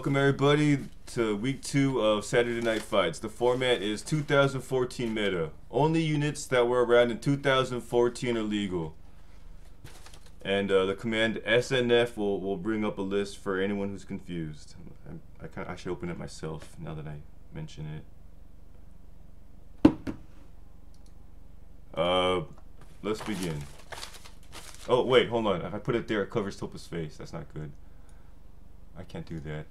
welcome everybody to week 2 of Saturday Night Fights. The format is 2014 meta. Only units that were around in 2014 are legal. And the command SNF will bring up a list for anyone who's confused. I should open it myself now that I mention it. Let's begin. Oh wait, hold on. If I put it there, it covers Topa's face. That's not good. I can't do that.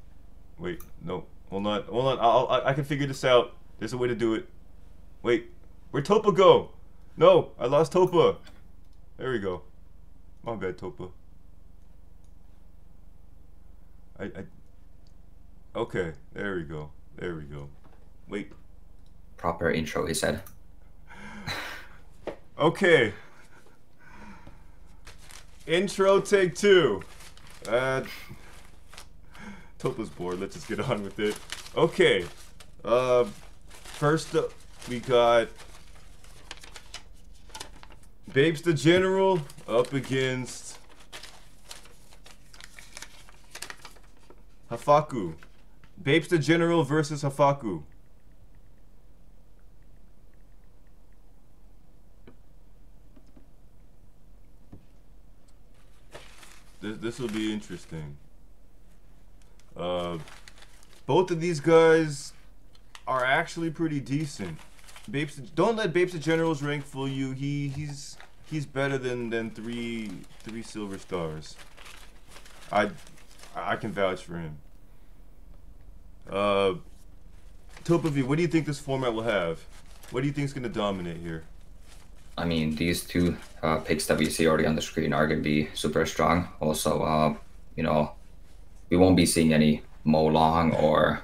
Wait, no. Hold on. I can figure this out. There's a way to do it. Wait, where'd Topa go? No, I lost Topa. There we go. My bad, Topa. Okay, there we go. There we go. Wait. Proper intro, he said. Okay. Intro take 2. Topa's bored. Let's just get on with it. Okay. First up, we got Babes the General up against Hafaku. Babes the General versus Hafaku. This will be interesting. Both of these guys are actually pretty decent. Babes, don't let Babes the General's rank fool you. He's better than three silver stars. I can vouch for him. TopaV, what do you think this format will have? What do you think is going to dominate here? I mean, these two picks that we see already on the screen are going to be super strong. Also, you know, we won't be seeing any Mo Long or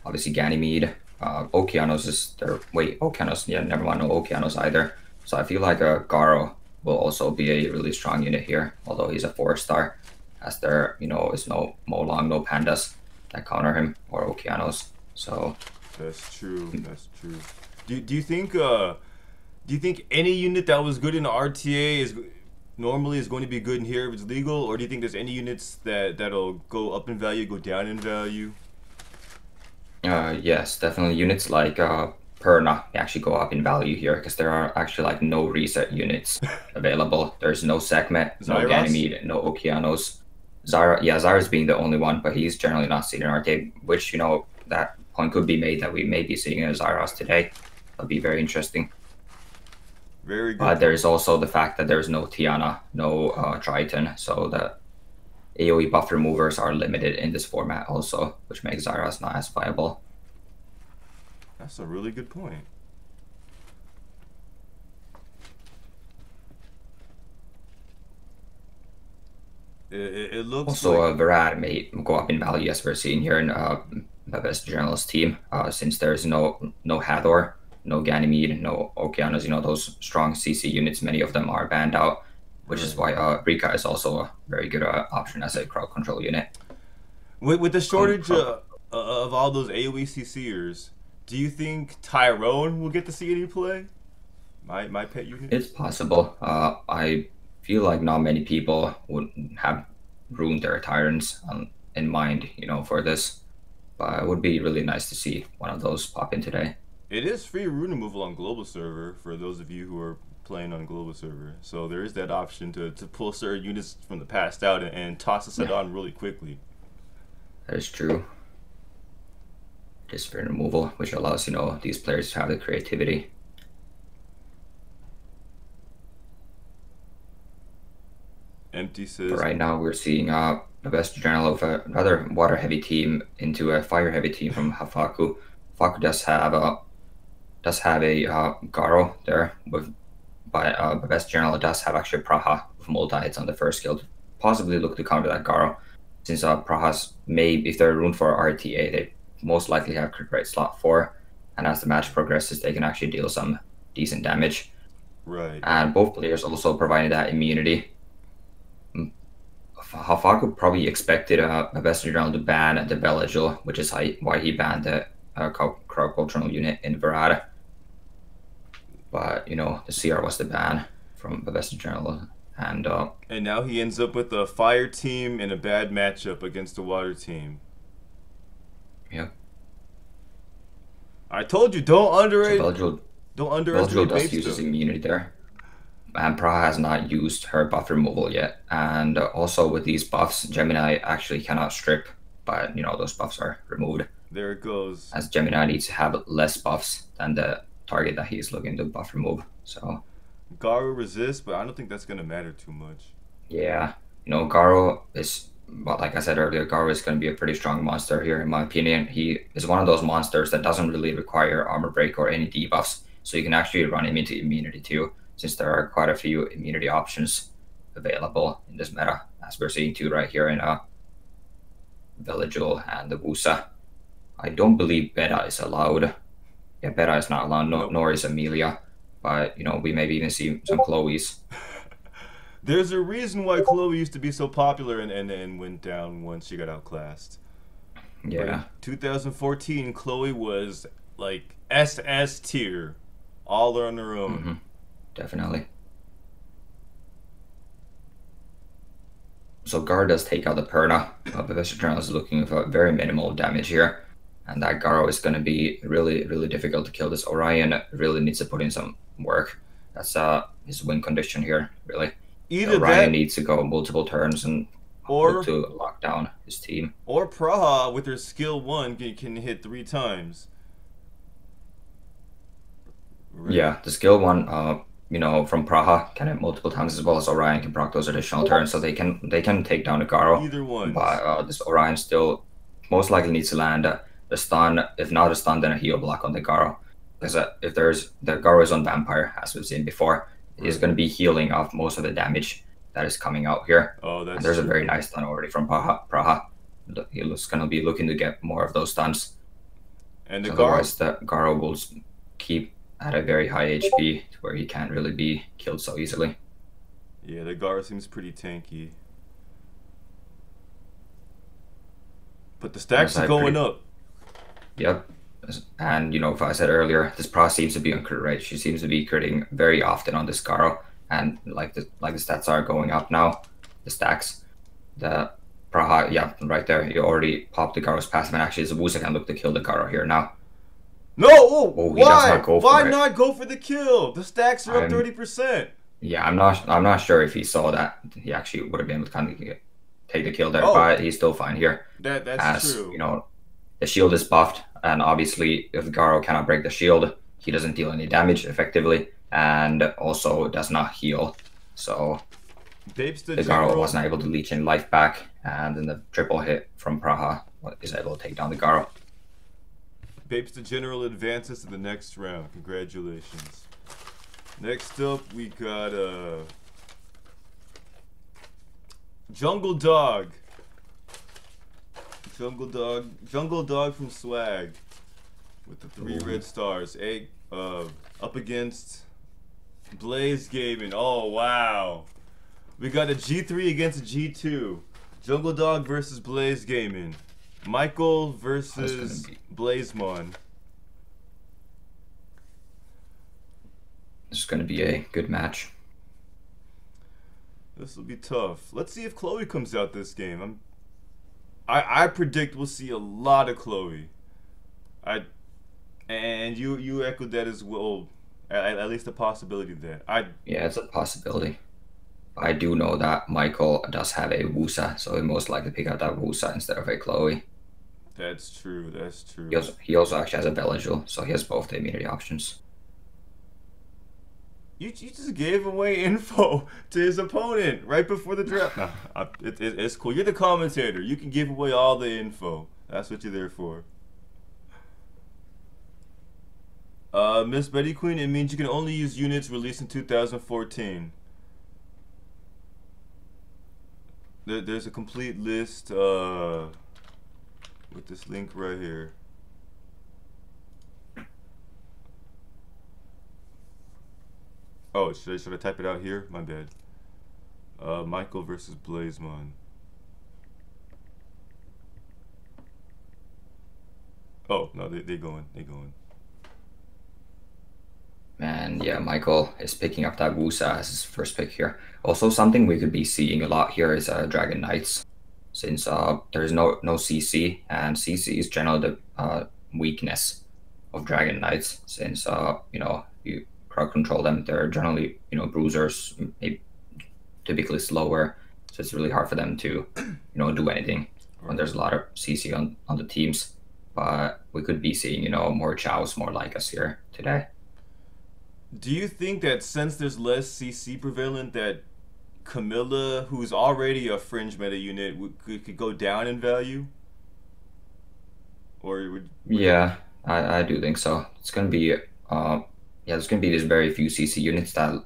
obviously Ganymede. Okeanos is there. Wait, Okeanos, yeah, never mind, no Okeanos either. So I feel like Garo will also be a really strong unit here, although he's a 4-star, as there, you know, is no Mo Long, no Pandas that counter him, or Okeanos. So that's true. That's true. Do you think any unit that was good in the RTA is normally going to be good in here if it's legal, or do you think there's any units that'll go up in value, go down in value? Yes, definitely units like Perna actually go up in value here because there are actually like no reset units available. There's no Sekhmet, no Zyros? Ganymede, no Okeanos. Zyra, yeah, Zyra's being the only one, but he's generally not seen in RTA, which, you know, that point could be made that we may be seeing a Zyros today. That'll be very interesting. Very good. But there's also the fact that there's no Tiana, no Triton, so the AoE buff removers are limited in this format also, which makes Zyras not as viable. That's a really good point. It looks also like... Varad may go up in value, as we're seeing here in the best journalist team, since there's no Hathor, no Ganymede, no Okeanos, you know, those strong CC units, many of them are banned out, which is why Rika is also a very good option as a crowd control unit. With the shortage of all those AoE CCers, do you think Tyrone will get to see any play? My pet unit? It's possible. I feel like not many people would have ruined their Tyrants in mind, you know, for this. But it would be really nice to see one of those pop in today. It is free rune removal on global server for those of you who are playing on global server. So there is that option to pull certain units from the past out and toss a set on really quickly. That is true. Just free removal, which allows, you know, these players to have the creativity. Empty says... But right now we're seeing the best general of a rather water-heavy team into a fire-heavy team from Hafaku. Hafaku does have a Garo there, but the best general does have actually Praha with multi-hits on the first skill to possibly look to counter that Garo. Since Prahas may, if they're ruined for RTA, they most likely have crit rate slot 4, and as the match progresses, they can actually deal some decent damage. Right. And both players also provided that immunity. Hafaku probably expected a best general to ban the Belagil, which is why he banned the crowd control unit in Varad. But, you know, the CR was the ban from the best general. And now he ends up with a fire team and a bad matchup against the water team. Yep. I told you, don't So underestimate does use his Babester. immunity there. And Praha has not used her buff removal yet. And also with these buffs, Gemini actually cannot strip, but those buffs are removed. There it goes. As Gemini needs to have less buffs than the target that he's looking to buff remove. So Garu resists, but I don't think that's gonna matter too much. yeah, Garo is, well, like I said earlier, Garo is going to be a pretty strong monster here, in my opinion. He is one of those monsters that doesn't really require armor break or any debuffs, so you can actually run him into immunity too, since there are quite a few immunity options available in this meta, as we're seeing too right here in Villagel and the Wusa. I don't believe Beta is allowed. Yeah, Beta is not allowed, Nope. nor is Amelia, but we maybe even see some Chloe's. There's a reason why Chloe used to be so popular and went down once she got outclassed. Yeah. But in 2014, Chloe was like SS tier, all on her own. Mm-hmm. Definitely. So Gar does take out the Perna. Professor Journal is looking for very minimal damage here. And that Garo is going to be really, really difficult to kill. This Orion really needs to put in some work. That's his win condition here, really. Either Orion that needs to go multiple turns and look to lock down his team. Or Praha with her skill 1 can hit 3 times. Right. Yeah, the skill 1, from Praha can hit multiple times, as well as Orion can proc those additional turns, so they can take down the Garo. Either one. But this Orion still most likely needs to land the stun. If not a stun, then a heal block on the Garo. Because if the Garo is on Vampire, as we've seen before, he's going to be healing off most of the damage that is coming out here. Oh, that's and there's true. A very nice stun already from Praha. He's going to be looking to get more of those stuns. And the otherwise, the Garo will keep at a very high HP where he can't really be killed so easily. Yeah, the Garo seems pretty tanky. But the stacks are going up. Yep. And if I said earlier, this Praha seems to be on crit rate. She seems to be critting very often on this Garo, and like the stats are going up now, the stacks. The Praha, yeah, right there. You already popped the Garo's passive, and actually, Zabusa can look to kill the Garo here now. No! He does not go for Why it. not go for the kill? The stacks are up 30%. Yeah, I'm not sure if he saw that. He actually would have been able to kind of take the kill there, but he's still fine here. That's true. The shield is buffed, and obviously, if Garo cannot break the shield, he doesn't deal any damage effectively, and also does not heal. So the Garo wasn't able to leech any life back, and then the triple hit from Praha is able to take down the Garo. Babes the General advances to the next round. Congratulations. Next up, we got Jungle Dog. Jungle Dog from Swag with the 3 red stars. Up against Blaze Gaming. Oh wow. We got a G3 against a G2. Jungle Dog versus Blaze Gaming. Michael versus Blazemon. This is going to be a good match. This will be tough. Let's see if Chloe comes out this game. I predict we'll see a lot of Chloe. And you echoed that as well. At least a possibility there. Yeah, it's a possibility. I do know that Michael does have a Wusa, so he most likely pick out that Wusa instead of a Chloe. That's true. That's true. He also actually has a Belagil, so he has both the immunity options. You just gave away info to his opponent right before the draft. Nah, it's cool. You're the commentator. You can give away all the info. That's what you're there for. Miss Betty Queen, it means you can only use units released in 2014. There's a complete list with this link right here. Oh, should I type it out here? My bad. Michael versus Blazemon. Oh no, they going. And yeah, Michael is picking up that Wusa as his first pick here. Also, something we could be seeing a lot here is Dragon Knights. since there is no CC, and CC is generally the weakness of Dragon Knights, since you crowd control them. They're generally bruisers, maybe typically slower, so it's really hard for them to do anything when there's a lot of CC on the teams. But we could be seeing more Chows, more like us here today. Do you think that since there's less CC prevalent, that Camilla, who's already a fringe meta unit, could go down in value? Or would Yeah, I do think so. It's gonna be there's gonna be these very few CC units that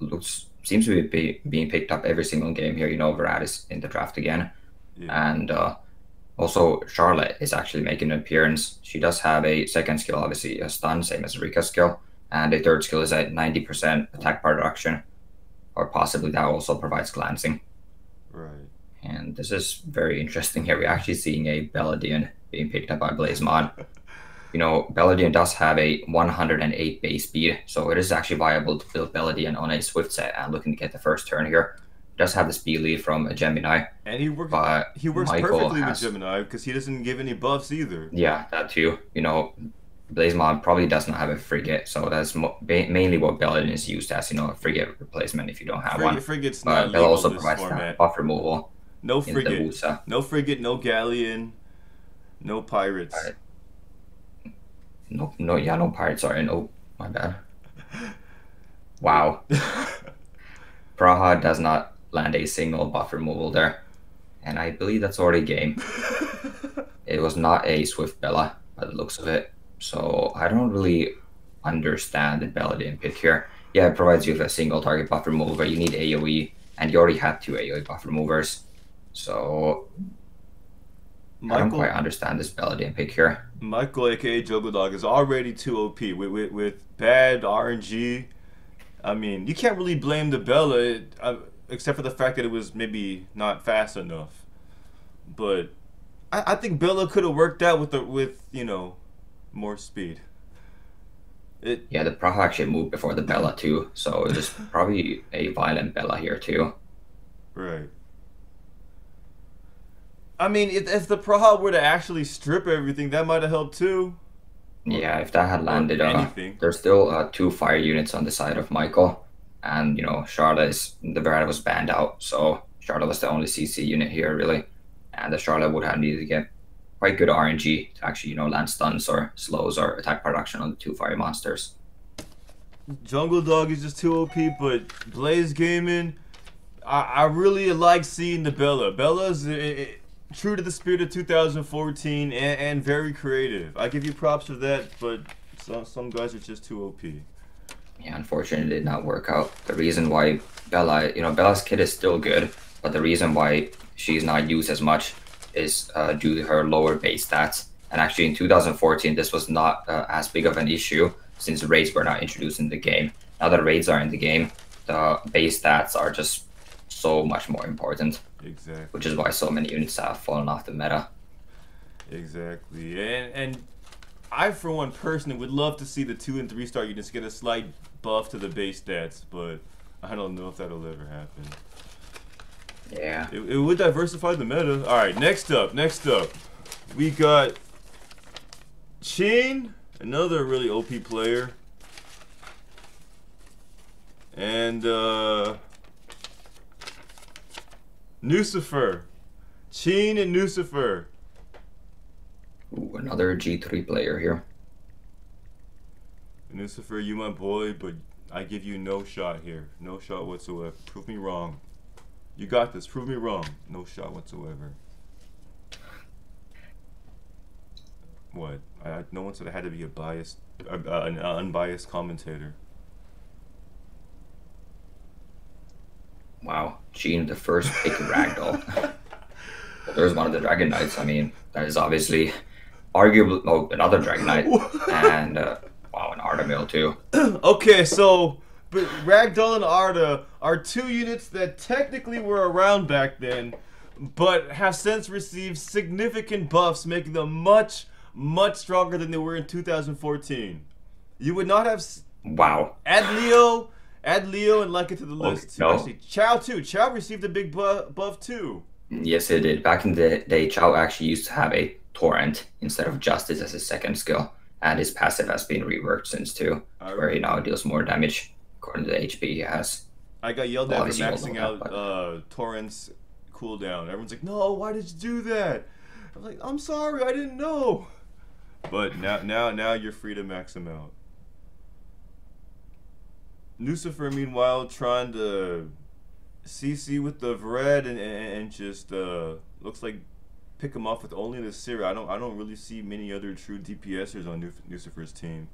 seems to be being picked up every single game here. Verad is in the draft again, yeah. and also Charlotte is actually making an appearance. She does have a second skill, obviously a stun, same as Rika's skill, and a third skill is at 90% attack power reduction, or possibly that also provides glancing. Right. And this is very interesting here. We're actually seeing a Beladian being picked up by Blazemon. Beladian does have a 108 base speed, so it is actually viable to build Beladian on a Swift set and looking to get the first turn here. It does have the speed lead from a Gemini. And he works Michael perfectly with Gemini because he doesn't give any buffs either. Yeah, that too. Blazemon probably does not have a frigate, so that's mainly what Beladian is used as, a frigate replacement if you don't have one. Frigate's But not Bell legal also in this provides format. that buff removal. No in the frigate. Wusa. No frigate, no galleon, no pirates. Right. No pirates, sorry, no, my bad. Wow. Praha does not land a single buff removal there. And I believe that's already game. It was not a Swift Bella by the looks of it. So I don't really understand the Beladian pick here. Yeah, it provides you with a single target buff removal, but you need AoE, and you already had 2 AoE buff removers. So I don't quite understand this Beladian pick here. Michael, aka Juggle Dog, is already too OP with bad RNG. I mean, you can't really blame the Bella, except for the fact that it was maybe not fast enough. But I think Bella could have worked out with more speed. Yeah, the Praha actually moved before the Bella too, so it was probably a violent Bella here too. Right. I mean, if the Praha were to actually strip everything, that might have helped too. Yeah, if that had landed, anything. There's still 2 fire units on the side of Michael, and the Verada was banned out, so Charlotte was the only CC unit here really, and the Charlotte would have needed to get quite good RNG to actually land stuns or slows or attack production on the 2 fire monsters. Jungle Dog is just too OP, but Blaze Gaming, I really like seeing the Bella. Bella's true to the spirit of 2014 and very creative. I give you props for that, but some guys are just too OP. Yeah, unfortunately, it did not work out. The reason why Bella's kit is still good, but the reason why she's not used as much is due to her lower base stats. And actually, in 2014, this was not as big of an issue since raids were not introduced in the game. Now that raids are in the game, the base stats are just so much more important. Exactly. Which is why so many units have fallen off the meta. Exactly. And I, for one, personally would love to see the 2 and 3 star units get a slight buff to the base stats, but I don't know if that'll ever happen. Yeah. It would diversify the meta. Alright, next up. We got Sheen, another really OP player. And Nucifer. Sheen and Nucifer. Ooh, another G3 player here. Nucifer, you my boy, but I give you no shot here. No shot whatsoever. Prove me wrong. You got this. Prove me wrong. No shot whatsoever. What? No one said I had to be an unbiased commentator. Wow, Gene, the first pick Ragdoll. Well, there's one of the Dragon Knights. I mean, that is obviously arguably another Dragon Knight, and wow, an Arda Mill too. Okay, so but Ragdoll and Arda are 2 units that technically were around back then, but have since received significant buffs, making them much stronger than they were in 2014. You would not have. Wow. Add Leo and like it to the list. No. Actually, Chow too. Chow received a big buff too. Yes, it did. Back in the day, Chow actually used to have a torrent instead of justice as his second skill, and his passive has been reworked since too, to where he now deals more damage according to the HP he has. I got yelled Well, at for obviously you don't maxing know that, out but Torrent's cooldown. Everyone's like, "No, why did you do that?" I'm like, "I'm sorry, I didn't know." But now you're free to max him out. Lucifer, meanwhile, trying to CC with the Vred and just looks like pick him off with only the Siri. I don't really see many other true DPSers on Lucifer's team.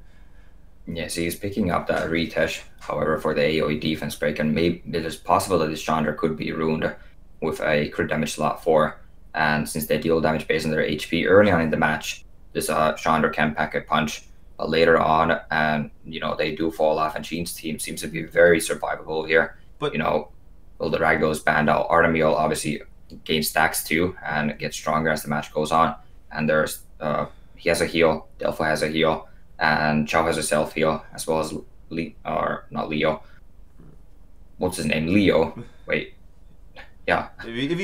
yes, he's picking up that retouch. However, for the AoE defense break, and maybe it is possible that this Chandra could be ruined with a crit damage slot 4. And since they deal damage based on their HP early on in the match, this Chandra can pack a punch. But later on, and they do fall off, and Sheen's team seems to be very survivable here. But Well, the Ragdoll is banned out. Artemiel obviously gains stacks too and gets stronger as the match goes on. And there's he has a heal, Delphi has a heal, and Chow has a self heal, as well as not Leo. What's his name? Leo. Wait. Yeah. If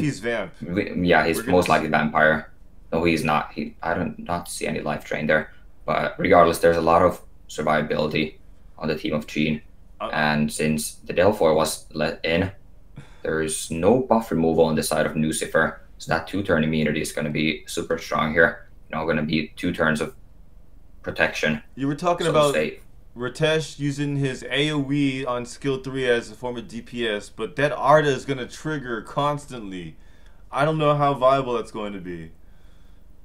he's vamp. Yeah, he's most likely vampire. No, he's not. I don't not see any life drain there. But regardless, there's a lot of survivability on the team of Gene. And since the Delphi was let in, there's no buff removal on the side of Lucifer. So that 2-turn immunity is going to be super strong here. Going to be 2 turns of protection. You were talking about Ritesh using his AoE on skill 3 as a form of DPS, but that Arda is going to trigger constantly. I don't know how viable that's going to be.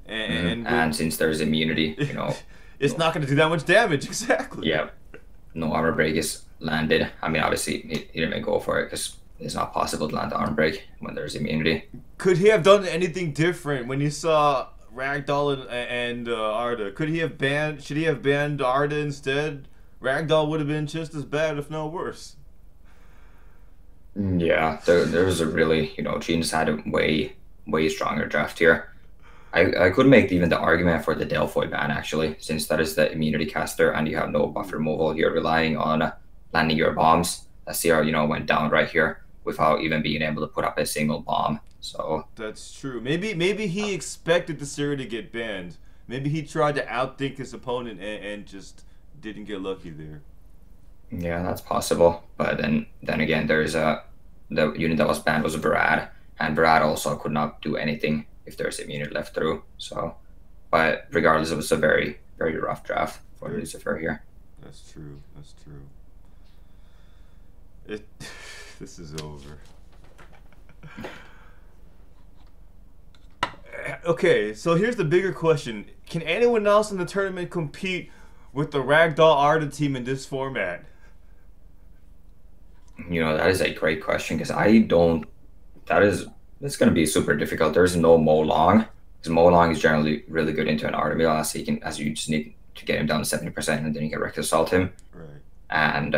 And since there's immunity, it's not going to do that much damage, exactly. Yeah. No armor break is landed. I mean, obviously, he didn't go for it because it's not possible to land the armor break when there's immunity. Could he have done anything different when you saw Ragdoll and Arda? Should he have banned Arda instead? Ragdoll would have been just as bad, if not worse. Yeah, there was a really, Gene's had a way stronger draft here. I could make even the argument for the Delphi ban, actually, since that is the immunity caster and you have no buff removal. You're relying on landing your bombs. That CR, went down right here without even being able to put up a single bomb. So that's true. Maybe he expected the Siri to get banned. Maybe he tried to outthink his opponent and just didn't get lucky there. Yeah, that's possible. But then again, there's the unit that was banned was Brad, and Brad also could not do anything if there's immunity left through. So, but regardless, it was a very, very rough draft for Lucifer here. That's true. That's true. This is over. Okay, so here's the bigger question. Can anyone else in the tournament compete with the Ragdoll Arda team in this format? That is a great question because it's going to be super difficult. There's no Mo Long because Mo Long is generally really good into an Artemiel as you just need to get him down to 70% and then you can Reckless Assault him. Right. And,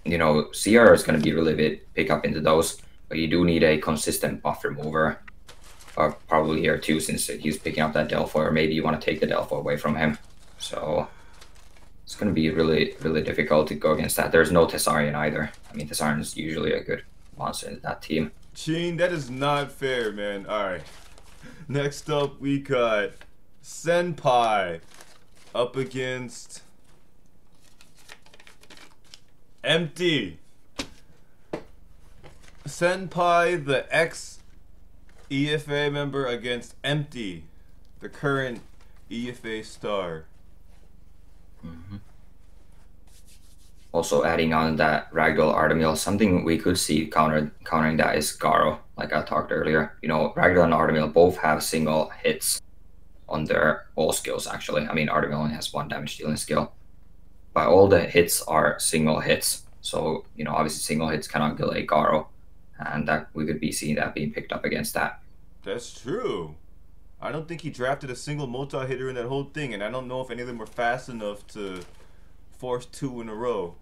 CR is going to be really big pick up into those, but you do need a consistent buff remover. Probably here too, since he's picking up that Delphi, or maybe you want to take the Delphi away from him. So it's going to be really, really difficult to go against that. There's no Tessarian either. I mean, Tessarian is usually a good monster in that team. Gene, that is not fair, man. Alright. Next up, we got Senpai up against Empty. Senpai, the ex-EFA member, against Empty, the current EFA star. Mm-hmm. Also adding on that Ragdoll Artemiel, something we could see countering that is Garo, like I talked earlier. Ragdoll and Artemiel both have single hits on their all skills, actually. I mean, Artemiel only has 1 damage dealing skill. But all the hits are single hits. So, obviously single hits cannot kill a Garo. And that we could be seeing that being picked up against that. That's true. I don't think he drafted a single multi-hitter in that whole thing, and I don't know if any of them were fast enough to force 2 in a row.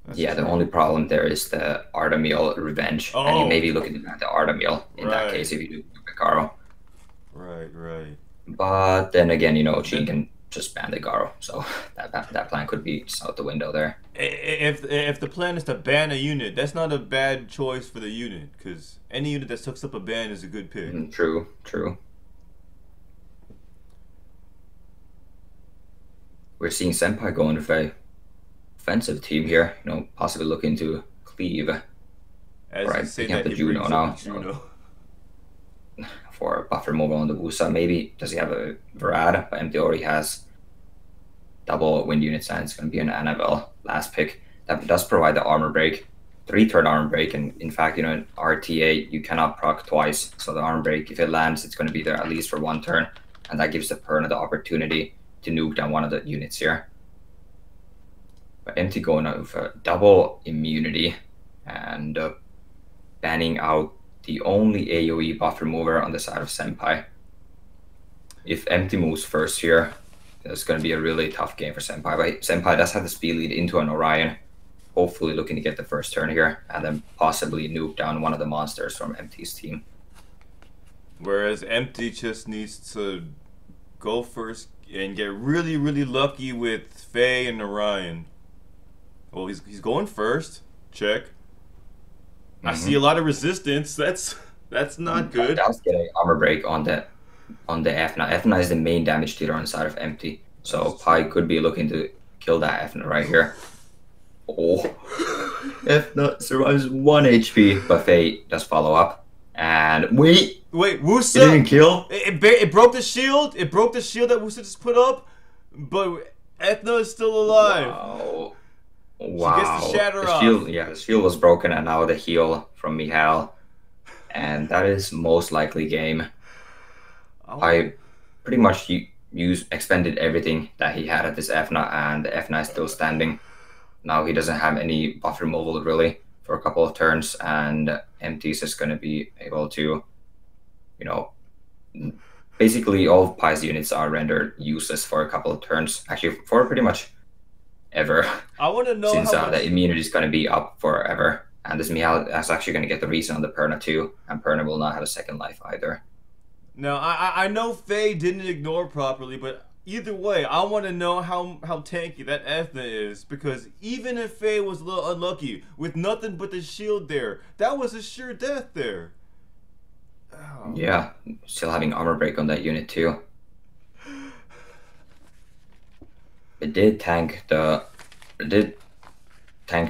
That's yeah, true. The only problem there is the Artemiel Revenge. Oh. And you may be looking at the Artemiel in that case if you do the Garo. Right. But then again, Gene can just ban the Garo. So that plan could be just out the window there. If the plan is to ban a unit, that's not a bad choice for the unit, because any unit that sucks up a ban is a good pick. True, true. We're seeing Senpai going with a offensive team here, you know, possibly looking to cleave. As right, you say picking up that, the he brings Juno up now. the Juno. For buffer mobile on the Wusa, maybe. Does he have a Varad? But MT already has double wind units, and it's going to be an Annabelle last pick. That does provide the armor break, 3-turn armor break, and in fact, you know, in RTA, you cannot proc twice. So the armor break, if it lands, it's going to be there at least for 1 turn, and that gives the Perna the opportunity to nuke down one of the units here. But MT going out with a double immunity and banning out the only AoE buff remover on the side of Senpai. If MT moves first here, it's going to be a really tough game for Senpai. But Senpai does have the speed lead into an Orion, hopefully looking to get the first turn here, and then possibly nuke down one of the monsters from MT's team. Whereas MT just needs to go first and get really, really lucky with Faye and Orion. Well, he's going first. Check. I see a lot of resistance. That's not good. That was getting armor break on the Efna. Efna is the main damage dealer on the side of MT. So Pi could be looking to kill that Efna right here. Oh. Efna survives 1 HP, but Faye does follow up. And wait, Wusa didn't kill. It broke the shield. It broke the shield that Wusa just put up, but Ethna is still alive. Wow. She gets the shatter off. Shield, yeah, the shield was broken, and now the heal from Mihail. And that is most likely game. I pretty much expended everything that he had at this Efna, and the Efna is still standing. Now he doesn't have any buff removal really for a couple of turns, and MT is just going to be able to, you know, basically all of Pi's units are rendered useless for a couple of turns. Actually, for pretty much ever. I want to know since how much... the immunity is going to be up forever. And this Mihail is actually going to get the reason on the Perna too, and Perna will not have a second life either. Now, I know Faye didn't ignore properly, but either way, I want to know how tanky that Ethna is, because even if Faye was a little unlucky, with nothing but the shield there, that was a sure death there. Oh. Yeah, still having armor break on that unit too. It did tank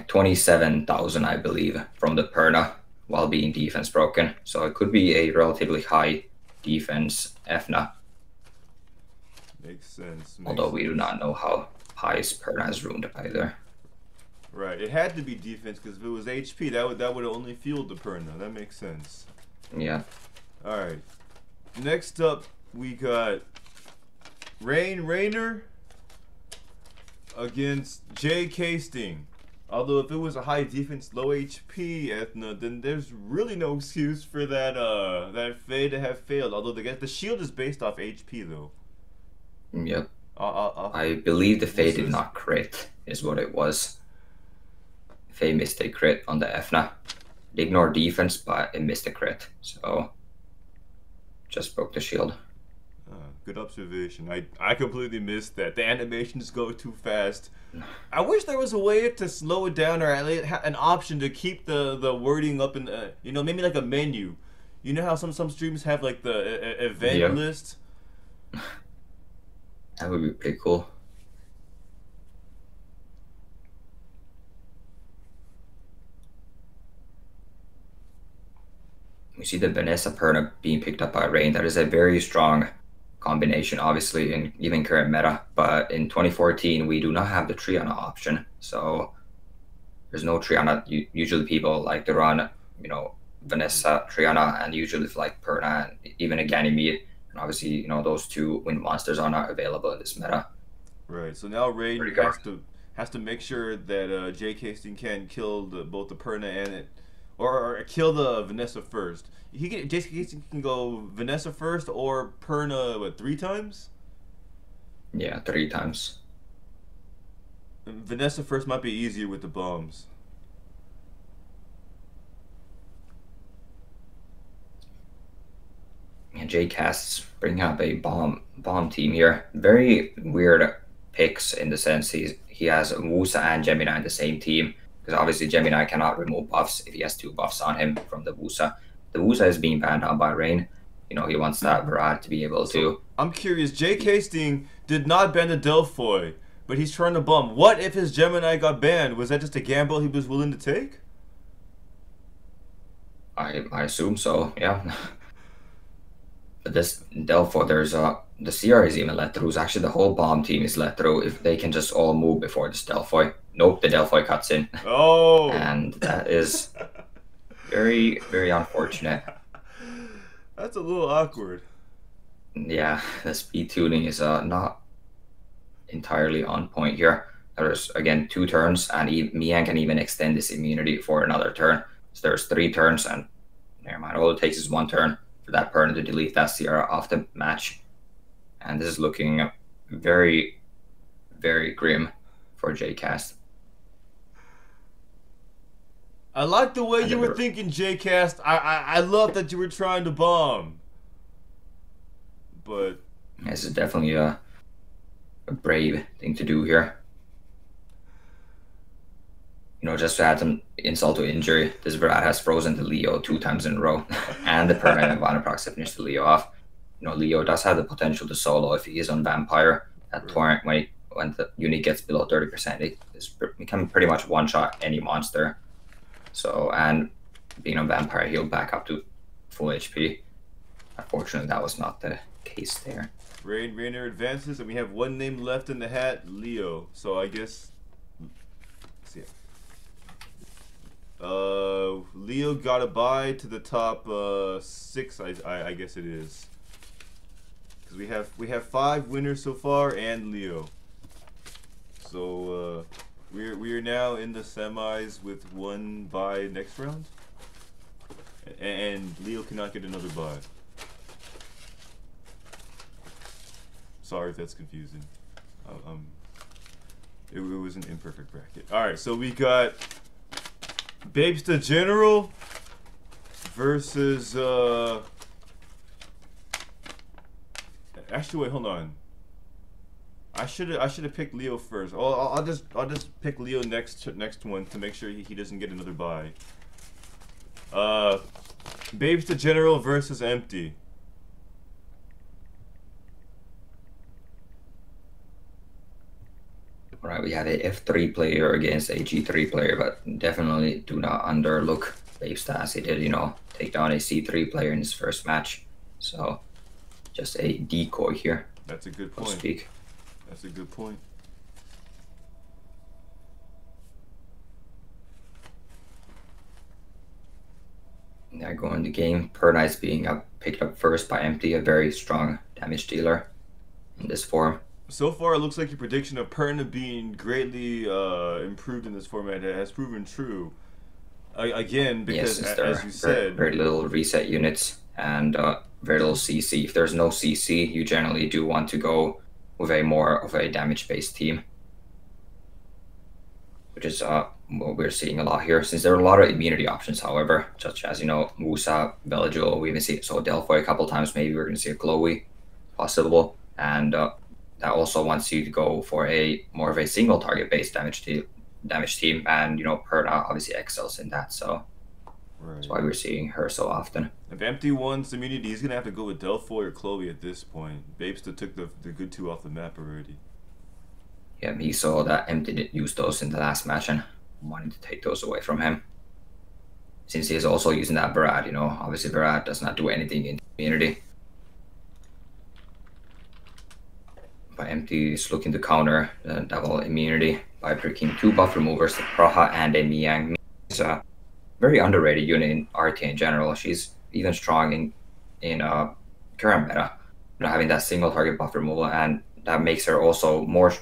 27,000, I believe, from the Perna while being defense broken. So it could be a relatively high defense Efna. Makes sense. Although we do not know how high his Perna is ruined either. Right, it had to be defense because if it was HP, that would have only fueled the Perna. That makes sense. Yeah. All right. Next up, we got Rainer against Jay Casting. Although if it was a high defense, low HP Ethna, then there's really no excuse for that Faye to have failed. Although the shield is based off HP though. Yep. I believe the Faye did not crit, is what it was. Faye missed a crit on the Efna. It ignored defense, but it missed a crit. So just broke the shield. Good observation. I completely missed that. The animations go too fast. I wish there was a way to slow it down, or at least an option to keep the wording up in the, you know, maybe like a menu. You know how some streams have like the event list? That would be pretty cool. We see the Vanessa Perna being picked up by Rain. That is a very strong combination, obviously, in even current meta. But in 2014, we do not have the Triana option. So there's no Triana. Usually people like to run, you know, Vanessa, Triana, and usually like Perna and even a Ganymede. And obviously, you know, those two wind monsters are not available in this meta. Right. So now Rain has to make sure that Jay Casting can kill both the Perna and it, or kill the Vanessa first. Jay Casting can go Vanessa first or Perna, what, 3 times? Yeah, 3 times. Vanessa first might be easier with the bombs. And JCast's bringing up a bomb team here. Very weird picks in the sense he has Wusa and Gemini in the same team, because obviously Gemini cannot remove buffs if he has 2 buffs on him from the Wusa. The Wusa is being banned out by Rain. You know, he wants that Virat to be able to. I'm curious, J.K. Sting did not ban the Delphoid, but he's trying to bum. What if his Gemini got banned? Was that just a gamble he was willing to take? I assume so, yeah. But this Delphoid, there's the CR is even let through. It's actually the whole bomb team is let through if they can just all move before this Delphoid. Nope, the Delphoid cuts in. Oh! And that is very, very unfortunate. That's a little awkward. Yeah, the speed tuning is not entirely on point here. There's, again, 2 turns, and Mian can even extend this immunity for another turn. So there's 3 turns, and never mind, all it takes is 1 turn for that Perna to delete that Sierra off the match. And this is looking very, very grim for JCast. I like the way you were thinking, JCast. I love that you were trying to bomb. But this is definitely a brave thing to do here. You know, just to add some insult to injury, this Virat has frozen the Leo 2 times in a row. And the Perna and Vanaprox have finished the Leo off. You know, Leo does have the potential to solo if he is on Vampire. That Torrent, when the unit gets below 30%, it can pretty much one-shot any monster. So, and being on Vampire, he'll back up to full HP. Unfortunately, that was not the case there. Rainer advances, and we have 1 name left in the hat, Leo. So I guess, let's see. Leo got a bye to the top 6. I guess it is, because we have 5 winners so far and Leo. So we are now in the semis with 1 bye next round, and Leo cannot get another bye. Sorry if that's confusing. It was an imperfect bracket. All right, so we got Babes the General versus actually, wait, hold on. I should have picked Leo first. Oh, I'll just pick Leo next one to make sure he doesn't get another bye. Babes the General versus Empty. Right, we have a F3 player against a G3 player, but definitely do not underlook Babesta, as he did, you know, take down a C3 player in his first match. So, just a decoy here. That's a good point. So to speak. That's a good point. Now going the game, Perna is being picked up first by Empty, a very strong damage dealer in this form. So far, it looks like your prediction of Perna being greatly improved in this format has proven true. Again, because yes, as you said, very little reset units and very little CC. If there's no CC, you generally do want to go with a more of a damage-based team, which is what we're seeing a lot here. Since there are a lot of immunity options, however, such as, you know, Wusa, Belajul, we even see Delphoid a couple times. Maybe we're going to see a Chloe possible, and that also wants you to go for a more of a single target based damage team, and, you know, Perna obviously excels in that, so that's why we're seeing her so often. If Empty wants immunity, he's gonna have to go with Delphoid or Chloe at this point. Babesta took the good 2 off the map already. Yeah, he saw that Empty didn't use those in the last match and wanted to take those away from him. Since he is also using that Virat, you know, obviously Virat does not do anything in immunity. But Empty is looking to counter the double immunity by picking 2 buff removers, the Praha and a Miang. She's a very underrated unit in RTA in general. She's even strong in current meta, you know, having that single target buff removal, and that makes her also more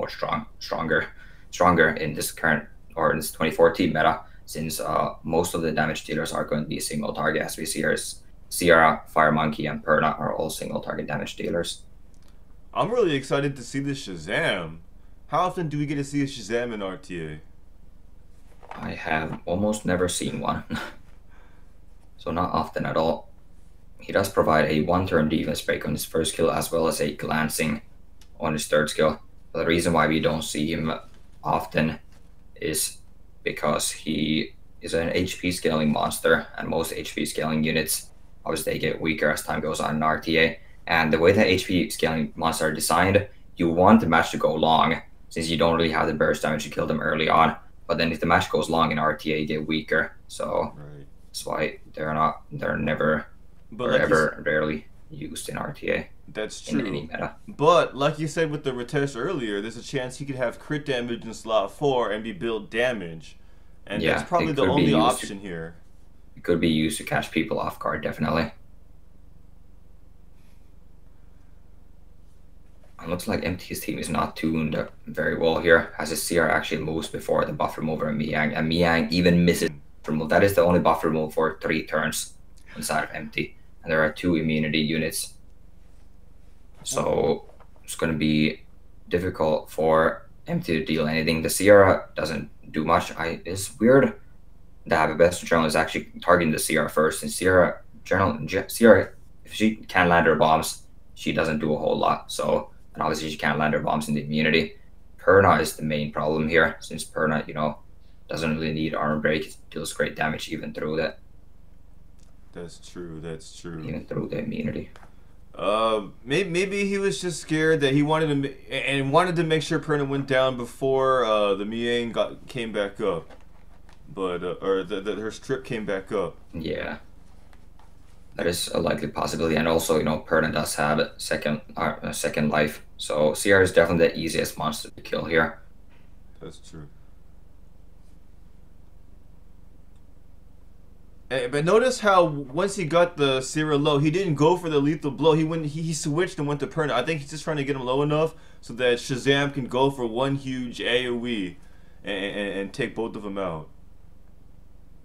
stronger in this current, or in this 2014 meta, since most of the damage dealers are going to be a single target, as we see here. Sierra, Fire Monkey, and Perna are all single target damage dealers. I'm really excited to see this Shazam. How often do we get to see a Shazam in RTA? I have almost never seen one. So not often at all. he does provide a 1-turn defense break on his first skill as well as a glancing on his third skill. But the reason why we don't see him often is because he is an HP scaling monster, and most HP scaling units, obviously, they get weaker as time goes on in RTA. And the way that HP scaling monsters are designed, you want the match to go long, since you don't really have the burst damage to kill them early on. But then if the match goes long in RTA, you get weaker. So that's why they're never or ever rarely used in RTA. That's true. In any meta. But like you said with the Ritesh earlier, there's a chance he could have crit damage in slot 4 and be built damage. And that's probably the only option here. It could be used to catch people off guard, definitely. It looks like MT's team is not tuned very well here, as his CR actually moves before the buff remover and Miang, and Miang even misses remove. That is the only buff remove for 3 turns inside of MT, and there are 2 immunity units. So it's going to be difficult for MT to deal anything. The Sierra doesn't do much. It's weird that the best general is actually targeting the Sierra first, and Sierra, if she can land her bombs, she doesn't do a whole lot. So, and obviously she can't land her bombs in the immunity. Perna is the main problem here, since Perna, doesn't really need armor break. It deals great damage even through that. That's true. That's true. Even through the immunity. Maybe he was just scared that he wanted to make sure Perna went down before the Miang came back up, but or that her strip came back up. Yeah, that is a likely possibility, and also Perna does have a second life, so Sierra is definitely the easiest monster to kill here. That's true. But notice how once he got the Sierra low, he didn't go for the lethal blow. He switched and went to Perna. I think he's just trying to get him low enough so that Shazam can go for one huge AoE and take both of them out.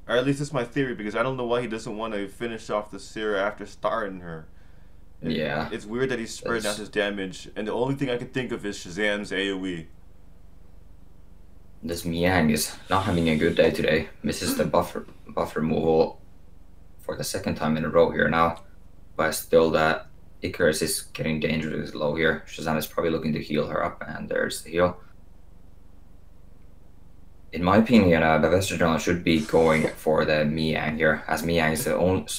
Or at least that's my theory, because I don't know why he doesn't want to finish off the Sierra after starting her. Yeah. It's weird that he's spreading out his damage, and the only thing I can think of is Shazam's AoE. This Miang is not having a good day today. Misses the buff removal for the second time in a row here now. But still that Icarus is getting dangerously low here. Shazam is probably looking to heal her up, and there's the heal. In my opinion, Bethesda General should be going for the Miang here, as Miang is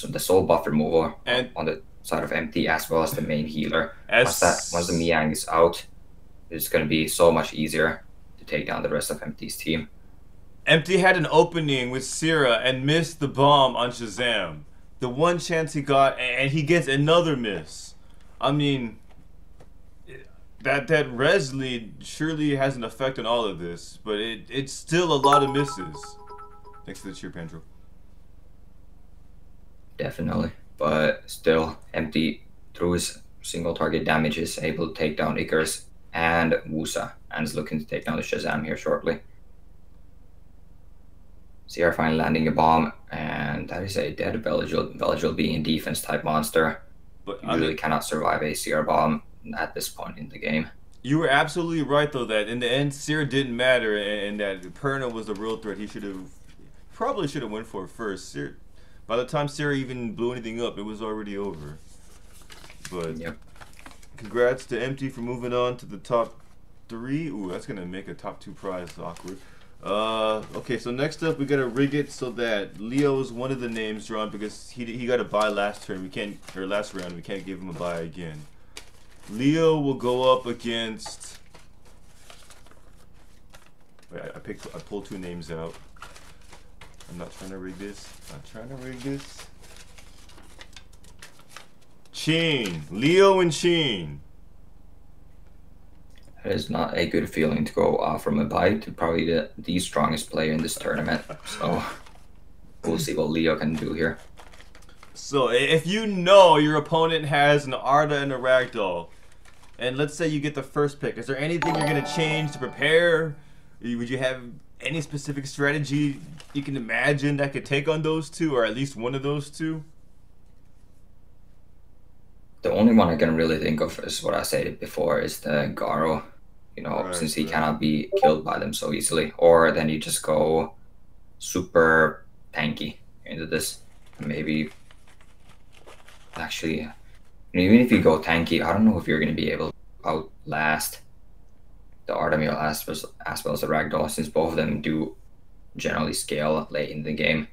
the sole buff remover on the side of MT, as well as the main healer. Once the Miang is out, it's going to be so much easier to take down the rest of MT's team. MT had an opening with Sierra and missed the bomb on Shazam. The one chance he got, and he gets another miss. I mean, that res lead surely has an effect on all of this, but it's still a lot of misses. Thanks for the cheer, Pandro. Definitely, but still, MT through his single target damage is able to take down Icarus and Wusa, and is looking to take down the Shazam here shortly. Sierra finally landing a bomb, and that is a dead Veligil being a defense type monster. But you really cannot survive a Sierra bomb at this point in the game. You were absolutely right, though, that in the end Sierra didn't matter, and that Perna was the real threat. He probably should have went for it first. By the time Sierra even blew anything up, it was already over. But yep. Congrats to MT for moving on to the top 3. Ooh, that's gonna make a top 2 prize awkward. Okay, so next up we gotta rig it so that Leo is one of the names drawn, because he got a bye last turn. Last round. We can't give him a bye again. Leo will go up against. Wait, I pulled 2 names out. I'm not trying to rig this. Chin. Leo and Chin. It is not a good feeling to go from a bye to probably the strongest player in this tournament. So we'll see what Leo can do here. So if you know your opponent has an Arda and a Ragdoll, and let's say you get the first pick, is there anything you're going to change to prepare? Would you have any specific strategy you can imagine that could take on those 2, or at least one of those 2? The only one I can really think of is what I said before, is the Garo. Since he cannot be killed by them so easily. Or then you just go super tanky into this. Maybe Actually, even if you go tanky, I don't know if you're going to be able to outlast the Artemio as well as the Ragdoll, since both of them do generally scale late in the game.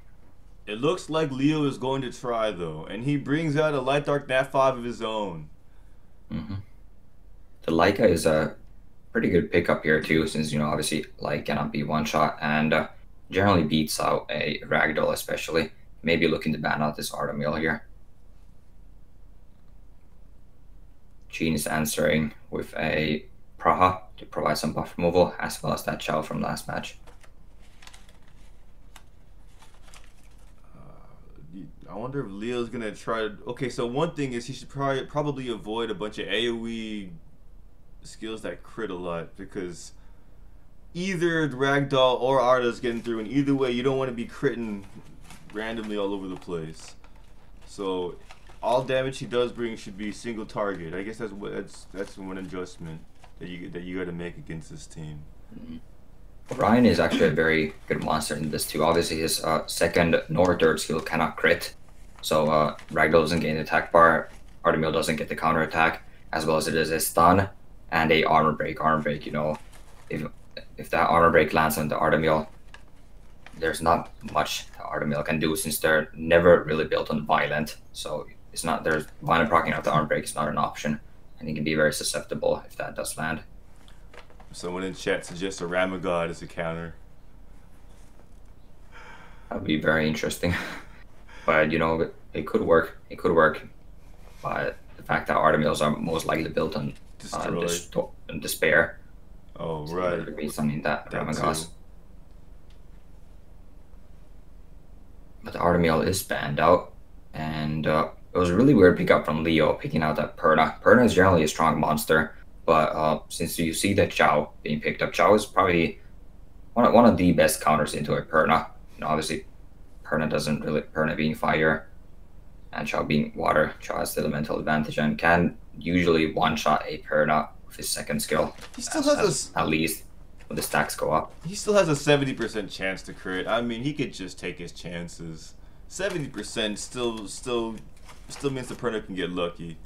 It looks like Leo is going to try, though, and he brings out a Light Dark Nat 5 of his own. The Leica is a pretty good pickup here, too, since, obviously, Light cannot be one-shot, and generally beats out a Ragdoll, especially. Maybe looking to ban out this Artemio here. Gene is answering with a Praha to provide some buff removal, as well as that Chow from last match. I wonder if Leo's gonna try to... Okay, so one thing is he should probably avoid a bunch of AoE skills that crit a lot, because either Ragdoll or Arda's getting through, and either way you don't want to be critting randomly all over the place. So all damage he does bring should be single target. I guess that's one adjustment that you got to make against this team. Ryan is actually a very good monster in this too. Obviously his second nor third skill cannot crit, so Ragdoll doesn't gain the attack bar, Artemio doesn't get the counter attack, as well as it is a stun and a armor break. Armor break, if that armor break lands on the Artemio, there's not much the Artemio can do, since they're never really built on violent. So there's violent proccing out the armor break is not an option, and he can be very susceptible if that does land. Someone in chat suggests a Ramagod as a counter. That would be very interesting. But, it could work. It could work. But the fact that Artemios are most likely built on despair. Oh, so right. There could be something that Ramagos. But the Artemio is banned out. And it was a really weird pickup from Leo, picking out that Perna. Perna is generally a strong monster. But since you see that Chow being picked up, Chow is probably one of the best counters into a Perna. Obviously, Perna being fire and Chow being water, Chow has the elemental advantage and can usually one-shot a Perna with his second skill. He still has at least when the stacks go up. He still has a 70% chance to crit. I mean, he could just take his chances. 70% still means the Perna can get lucky.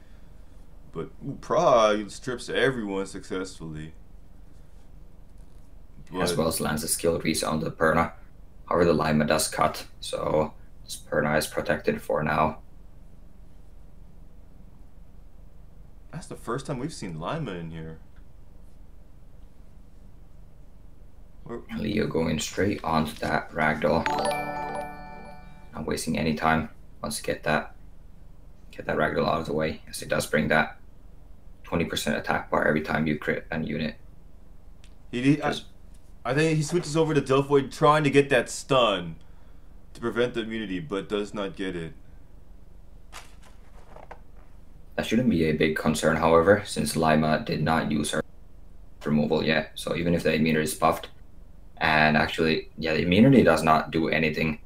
But Praha strips everyone successfully. As well as lands a skill reset on the Perna. However, the Lima does cut, so this Perna is protected for now. That's the first time we've seen Lima in here. Leo going straight onto that Ragdoll. Not wasting any time. Wants to get that Ragdoll out of the way, as it does bring that 20% attack bar every time you crit a unit. I think he switches over to Delphoid trying to get that stun to prevent the immunity, but does not get it. That shouldn't be a big concern, however, since Lima did not use her removal yet. So even if the immunity is buffed, and actually, yeah, the immunity does not do anything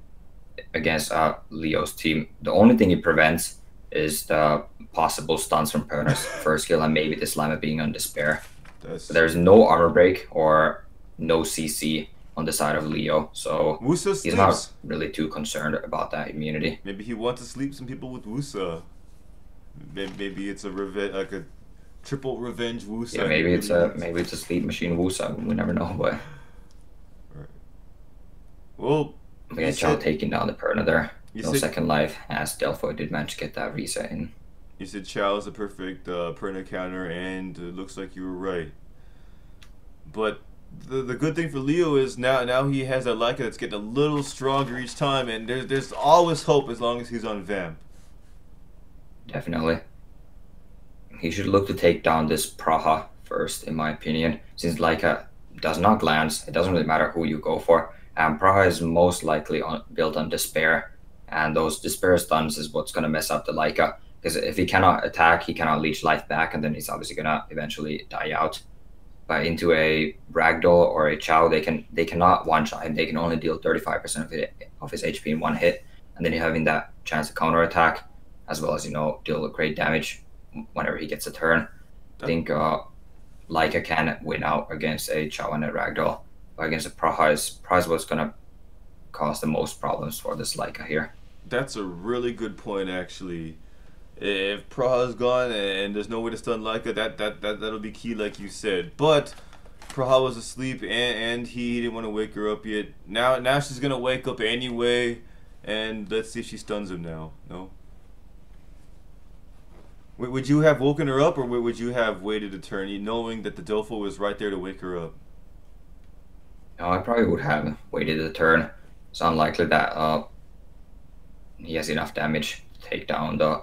against Leo's team. The only thing it prevents is the possible stuns from Perna's first skill and maybe this Lima being on despair. There's no armor break or no CC on the side of Leo, so he's not really too concerned about that immunity. Maybe he wants to sleep some people with Wusa. Maybe it's like a triple revenge Wusa. Yeah, maybe it's a sleep machine Wusa. We never know, but. Right. Well, we got Chow taking down the Perna there. No second life, as Delphoid did manage to get that reset in. You said Chow is a perfect Perna counter, and it looks like you were right. But the good thing for Leo is now he has a Leica that's getting a little stronger each time, and there's always hope as long as he's on Vamp. Definitely. He should look to take down this Praha first, in my opinion, since Leica does not glance. It doesn't really matter who you go for, and Praha is most likely built on despair. And those despair stuns is what's going to mess up the Leica. Because if he cannot attack, he cannot leech life back, and then he's obviously going to eventually die out. But into a Ragdoll or a Chow, they cannot one-shot him. They can only deal 35% of his HP in one hit. And then you're having that chance to counter-attack, as well as, deal great damage whenever he gets a turn. I think Leica can win out against a Chow and a Ragdoll. But against a Praha is what's going to cause the most problems for this Leica here. That's a really good point, actually. If Praha's gone and there's no way to stun Leica, that'll be key, like you said. But Praha was asleep, and he didn't want to wake her up yet. Now she's gonna wake up anyway, and let's see if she stuns him now. No. Would you have woken her up, or would you have waited a turn, knowing that the Delpho was right there to wake her up? No, I probably would have waited a turn. It's unlikely that he has enough damage to take down the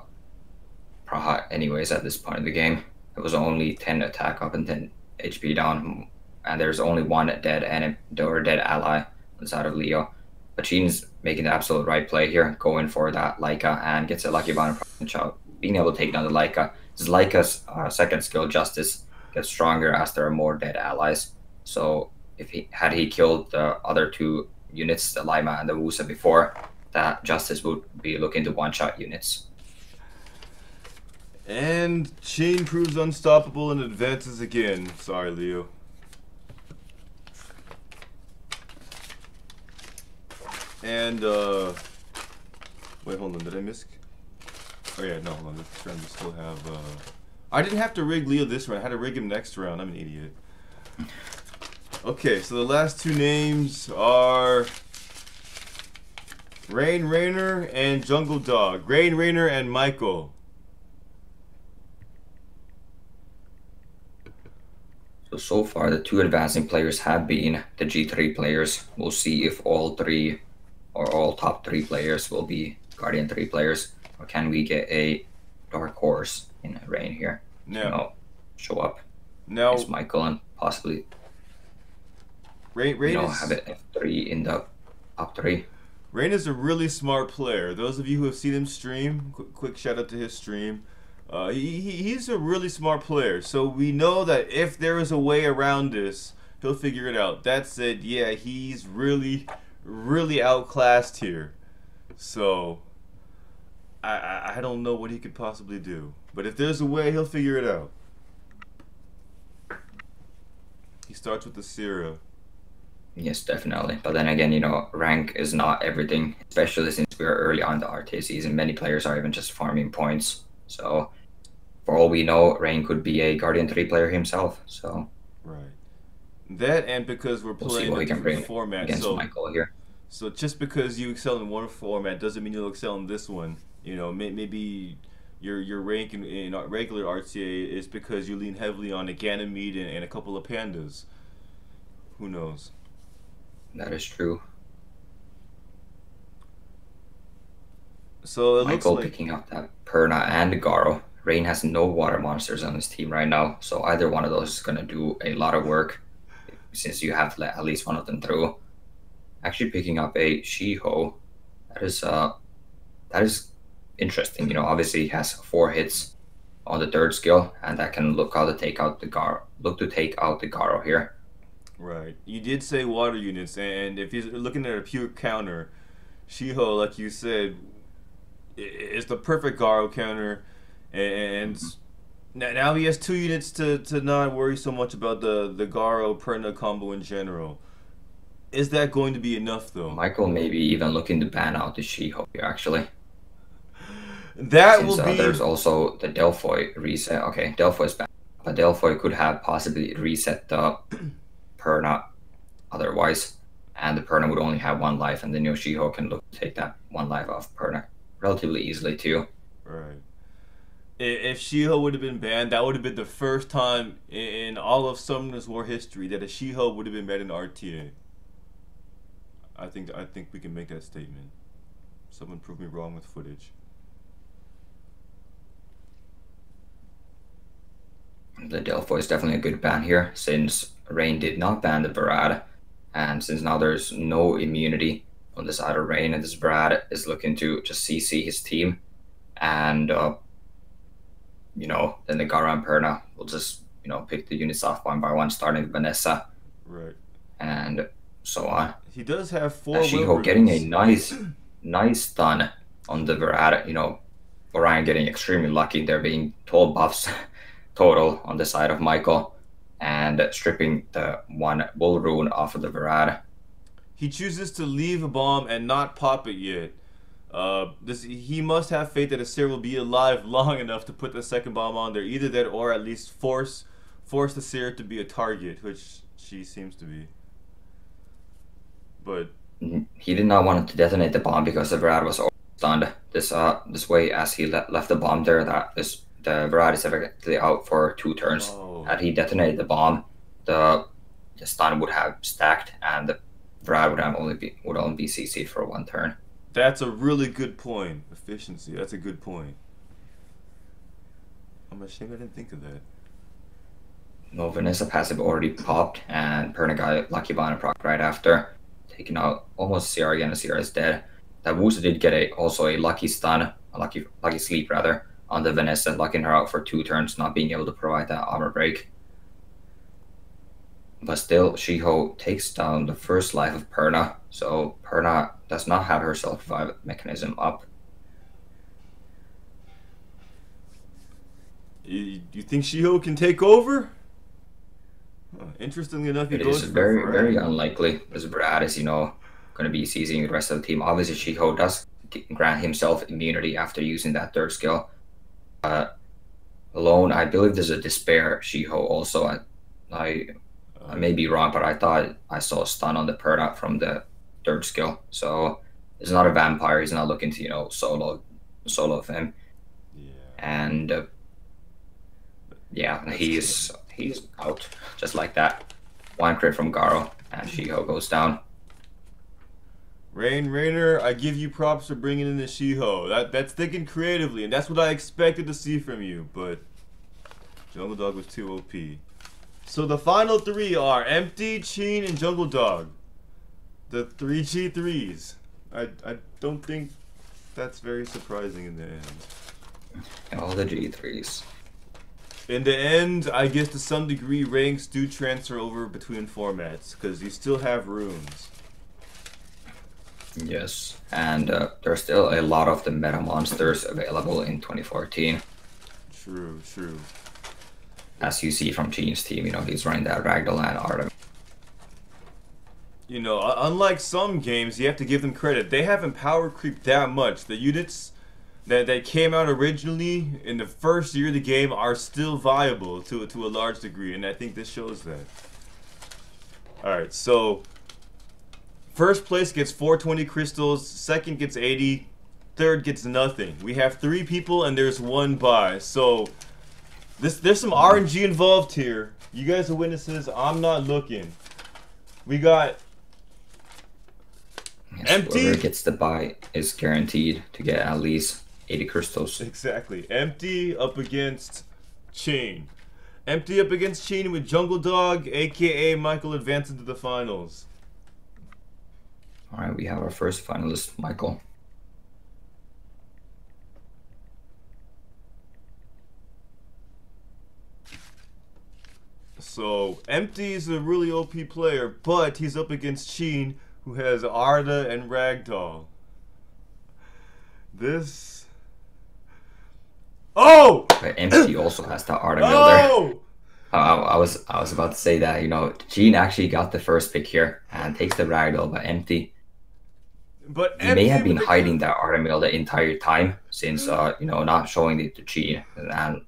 Praha anyways at this point in the game. It was only 10 attack up and 10 HP down, and there's only one dead ally on the side of Leo. But Sheen's making the absolute right play here, going for that Leica, and gets a lucky bounty from being able to take down the Leica. This Leica's second skill, Justice, gets stronger as there are more dead allies. So if had he killed the other two units, the Lima and the Wusa before, that Justice would be looking to one-shot units. And Sheen proves unstoppable and advances again. Sorry, Leo. And, wait, hold on, did I miss? Oh yeah, no, hold on, this round we still have, I didn't have to rig Leo this round, I had to rig him next round, I'm an idiot. Okay, so the last two names are Rain Rainer and Jungle Dog. Rain Rainer and Michael. So far, the two advancing players have been the G3 players. We'll see if all three, or all top 3 players, will be Guardian 3 players. Or can we get a Dark Horse in Rain here? No. Show up. Now, it's Michael and possibly Rain have it F3 in the top 3. Rain is a really smart player. Those of you who have seen him stream, quick shout out to his stream. He's a really smart player. So we know that if there is a way around this, he'll figure it out. That said, yeah, he's really outclassed here. So I don't know what he could possibly do. But if there's a way, he'll figure it out. He starts with the Sierra. Yes, definitely. But then again, rank is not everything, especially since we are early on the RTA season. Many players are even just farming points. So, for all we know, Rain could be a Guardian 3 player himself. So, right. That, and because we're playing a different format, against Michael here. So just because you excel in one format doesn't mean you'll excel in this one. Maybe your rank in regular RTA is because you lean heavily on a Ganymede and a couple of pandas. Who knows? That is true. So it Michael looks like picking up that Perna and Garo. Rain has no water monsters on his team right now, so either one of those is going to do a lot of work since you have to let at least one of them through. Actually picking up a Shiho, that is interesting. Obviously he has 4 hits on the 3rd skill, and that can look to take out the Garo here. Right. You did say water units, and if you're looking at a pure counter, Shiho, like you said, is the perfect Garo counter, and now he has 2 units to not worry so much about the Garo Perna combo in general. Is that going to be enough, though? Michael maybe even looking to ban out the Shiho here, actually. That will be... There's also the Delphoid reset. Okay, Delphoid's banned. But Delphoid could have possibly reset the Perna otherwise. And the Perna would only have 1 life, and the new Shiho can look to take that 1 life off Perna relatively easily, too. Right. If Shiho would have been banned, that would have been the first time in all of Summoners War history that a Shiho would have been banned in RTA. I think we can make that statement. Someone prove me wrong with footage. The Delphoid is definitely a good ban here, since Rain did not ban the Varad, and since now there's no immunity on the side of Rain, and this Varad is looking to just CC his team, and then the Gara and Perna will just pick the units off one by one, starting with Vanessa, right, and so on. He does have 4 Shiho getting a nice stun on the Varad. Orion getting extremely lucky. There being 12 buffs total on the side of Michael, and stripping the 1 bull rune off of the Varad. He chooses to leave a bomb and not pop it yet. He must have faith that Asir will be alive long enough to put the second bomb on there. Either that, or at least force Asir to be a target, which she seems to be. But he did not want to detonate the bomb because the Vrad was already stunned. This way, as he left the bomb there, the Vrad is effectively out for 2 turns. Oh. Had he detonated the bomb, the stun would have stacked, and the Vrad would only be CC'd for 1 turn. That's a really good point. Efficiency. That's a good point. I'm ashamed I didn't think of that. No, Vanessa passive already popped, and Perna got Lucky Bomb and proc right after, taking out almost CR again. CR is dead. That Wusa did get also a lucky stun, a lucky sleep rather, on the Vanessa, locking her out for 2 turns, not being able to provide that armor break. But still, Shiho takes down the first life of Perna, so Perna does not have her self-revive mechanism up. You think Shiho can take over? Interestingly enough, it is very unlikely, as Brad is, going to be seizing the rest of the team. Obviously, Shiho does grant himself immunity after using that 3rd skill. Alone, I believe there's a Despair Shiho also. I may be wrong, but I thought I saw a stun on the Perna from the 3rd skill. So he's not a vampire. He's not looking to, solo him. Yeah. And yeah, he's out just like that. 1 crit from Garo, and Shiho goes down. Rainer, I give you props for bringing in the Shiho. That's thinking creatively, and that's what I expected to see from you. But Jungle Dog was too OP. So the final 3 are Empty, Cheen, and Jungle Dog. The 3 G3s. I don't think that's very surprising in the end. All the G3s. In the end, I guess to some degree ranks do transfer over between formats, because you still have runes. Yes, and there's still a lot of the meta monsters available in 2014. True. As you see from Cheen's team, he's running that Ragdoll and Artem. Unlike some games, you have to give them credit. They haven't power creeped that much. The units that came out originally in the first year of the game are still viable to a large degree, and I think this shows that. Alright, so first place gets 420 crystals, second gets 80, third gets nothing. We have 3 people and there's 1 buy. So there's some RNG involved here. You guys are witnesses. I'm not looking. We got Empty. Whoever gets the buy is guaranteed to get at least 80 crystals. Exactly. Empty up against Chain. Empty up against Chain with Jungle Dog, aka Michael, advancing to the finals. Alright, we have our first finalist, Michael. So, Empty is a really OP player, but he's up against Sheen, who has Arda and Ragdoll. This... Oh! But Empty also has the Arda mill there. I was about to say that, Sheen actually got the first pick here and takes the Ragdoll, but Empty... But he may have been hiding that Arda mill the entire time, since, not showing it to Sheen, and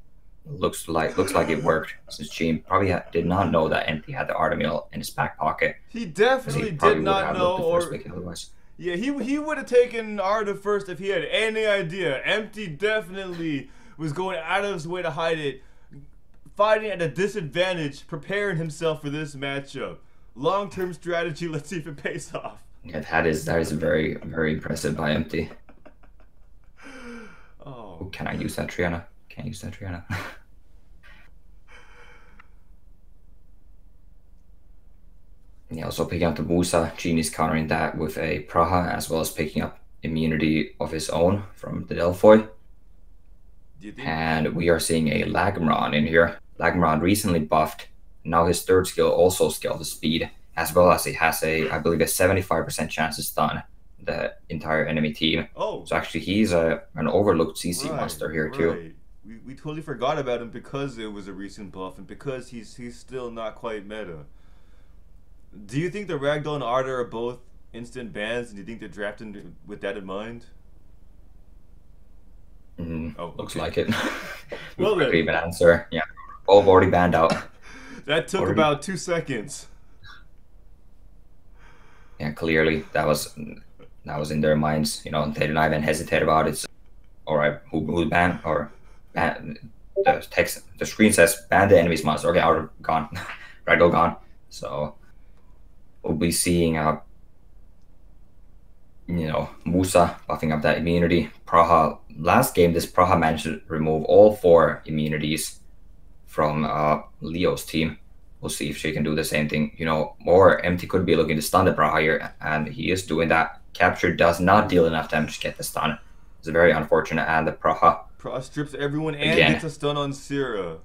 looks like it worked, since Sheen probably did not know that Empty had the Arda mill in his back pocket. He definitely did not know, or yeah, he would have taken Arda first if he had any idea. Empty definitely was going out of his way to hide it, fighting at a disadvantage, preparing himself for this matchup. Long-term strategy. Let's see if it pays off. Yeah, that is very, very impressive by Empty. Oh, can I use that Triana? Can't use that Triana. Yeah, also picking up the Musa, Gene is countering that with a Praha, as well as picking up immunity of his own from the Delphoid. And we are seeing a Lagmaron in here. Lagmaron recently buffed. Now his 3rd skill also scaled the speed, as well as he has I believe a 75% chance to stun the entire enemy team. Oh. So actually he's an overlooked CC monster here too. We totally forgot about him because it was a recent buff and because he's still not quite meta. Do you think the Ragdoll and Arda are both instant bans, and do you think they're drafted with that in mind? Oh, Looks okay. like it. Well then. Even answer. Yeah. Both already banned out. That took Already. about 2 seconds. Yeah, clearly that was in their minds. You know, they didn't even hesitate about it. So, all right, who banned or ban? The screen says ban the enemy's monster. Okay, out gone. Ragdoll gone. So we'll be seeing Musa buffing up that immunity. Praha last game, this Praha managed to remove all 4 immunities from Leo's team. We'll see if she can do the same thing. You know, or Empty could be looking to stun the Praha here, and he is doing that. Capture does not deal enough damage to get the stun. It's very unfortunate, and the Praha Strips everyone and again gets a stun on Sierra.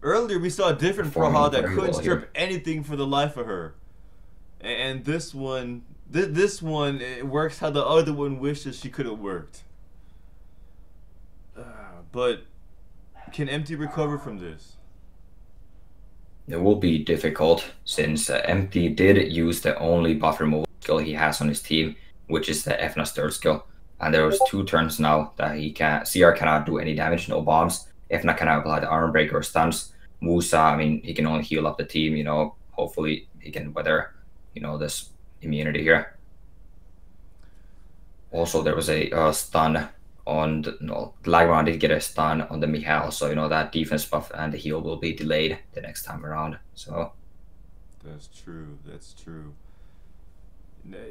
Earlier we saw a different performing Praha that very couldn't well strip here. anything for the life of her. And this one, it works how the other one wishes she could have worked. But can Empty recover from this? It will be difficult since Empty did use the only buff removal skill he has on his team, which is the Efna's third skill. And there was 2 turns now that CR cannot do any damage, no bombs. Efna cannot apply the armor breaker or stuns. Musa, I mean, he can only heal up the team, you know. Hopefully he can weather, this immunity here. Also, there was a stun on the Lagron did get a stun on the Mihail, so that defense buff and the heal will be delayed the next time around. So that's true. That's true.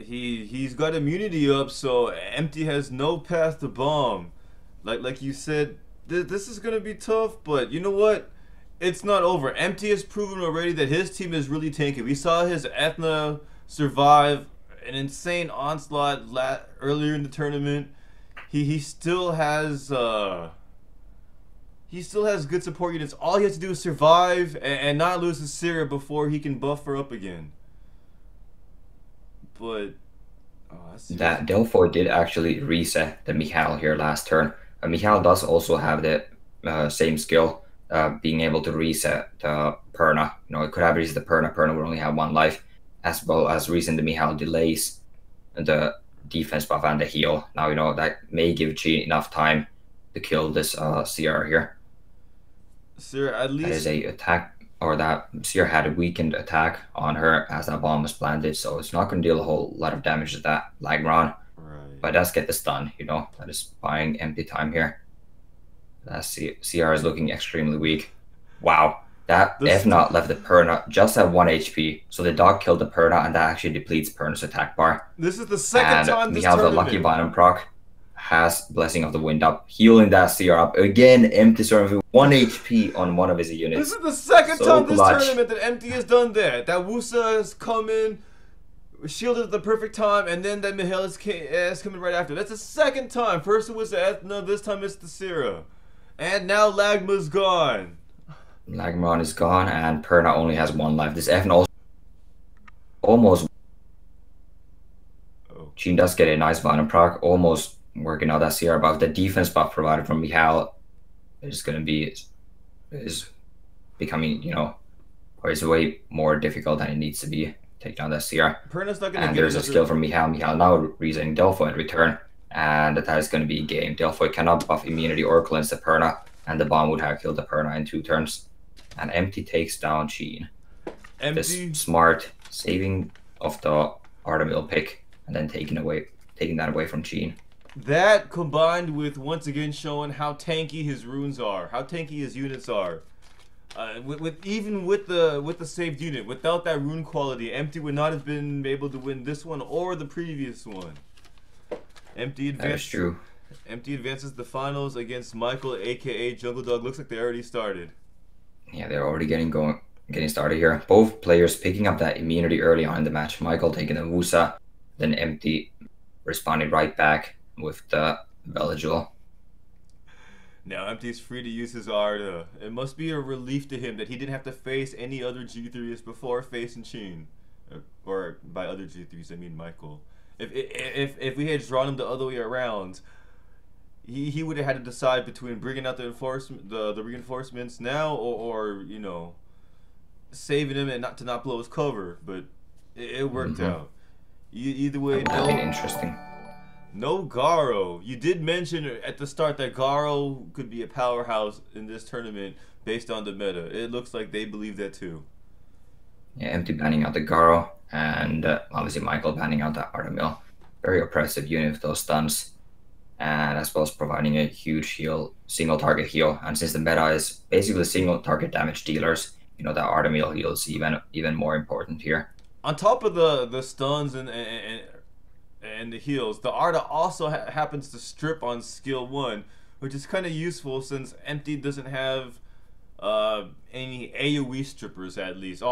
He's got immunity up, so Empty has no path to bomb. Like you said, this is gonna be tough, but you know what? It's not over. Empty has proven already that his team is really tanky. We saw his Ethna survive an insane onslaught earlier in the tournament. He still has good support units. All he has to do is survive and not lose his Sierra before he can buff her up again. But that Delphoid did actually reset the Mihail here last turn. Mihail does also have the same skill, being able to reset Perna. It could have reset the Perna. Perna would only have 1 life, as well as reason the Mihail delays the defense buff and the heal. Now, that may give Chi enough time to kill this CR here. Sir, at least... That is a attack, or that CR had a weakened attack on her as that bomb was planted, so it's not going to deal a whole lot of damage to that Lagron. Right. But it does get the stun, that is buying Empty time here. That CR is looking extremely weak. Wow. That F-Not left the Perna just at 1 HP, so the dog killed the Perna, and that actually depletes Perna's attack bar. This is the second time this tournament. And the Lucky Venom proc has Blessing of the Wind up, healing that CR up. Again, Empty surviving 1 HP on one of his units. This is the second time this tournament that Empty has done that. That Wusa has come in, shielded at the perfect time, and then that Mihail is coming right after. That's the second time. First it was the Ethna, this time it's the Sierra. And now Lagma's gone. Lagmon is gone, and Perna only has 1 life. This F also almost. She does get a nice Venom proc, almost working out that CR buff. The defense buff provided from Mihail is becoming, or is way more difficult than it needs to be. Take down that CR. Perna's not gonna and there's a skill from Mihail. Mihail now reasoning Delphoid in return, and that is going to be game. Delphoid cannot buff immunity or cleanse the Perna, and the bomb would have killed the Perna in 2 turns. And Empty takes down Sheen. This smart saving of the Artemil pick and then taking that away from Sheen. That combined with once again showing how tanky his runes are, how tanky his units are. Even with the saved unit, without that rune quality, Empty would not have been able to win this one or the previous one. Empty advances. That is true. Empty advances the finals against Michael, aka Jungle Dog. Looks like they already started. Yeah, they're already getting started here. Both players picking up that immunity early on in the match. Michael taking the Wusa, then Empty responding right back with the Veligil. Now Empty's free to use his Arda. It must be a relief to him that he didn't have to face any other G3s before facing Sheen. Or by other G3s, I mean Michael. If we had drawn him the other way around, he would have had to decide between bringing out the reinforcements now or saving him and not blow his cover. But it worked out. Either way, that would be interesting. No Garo. You did mention at the start that Garo could be a powerhouse in this tournament based on the meta. It looks like they believe that too. Yeah, Empty banning out the Garo, and obviously Michael banning out the Artemil. Very oppressive unit with those stuns, and as well as providing a huge heal, single target heal. And since the meta is basically single target damage dealers, you know, the Artemil heal is even more important here. On top of the stuns and the heals, the Arda also happens to strip on skill 1, which is kind of useful since Empty doesn't have any AoE strippers at least.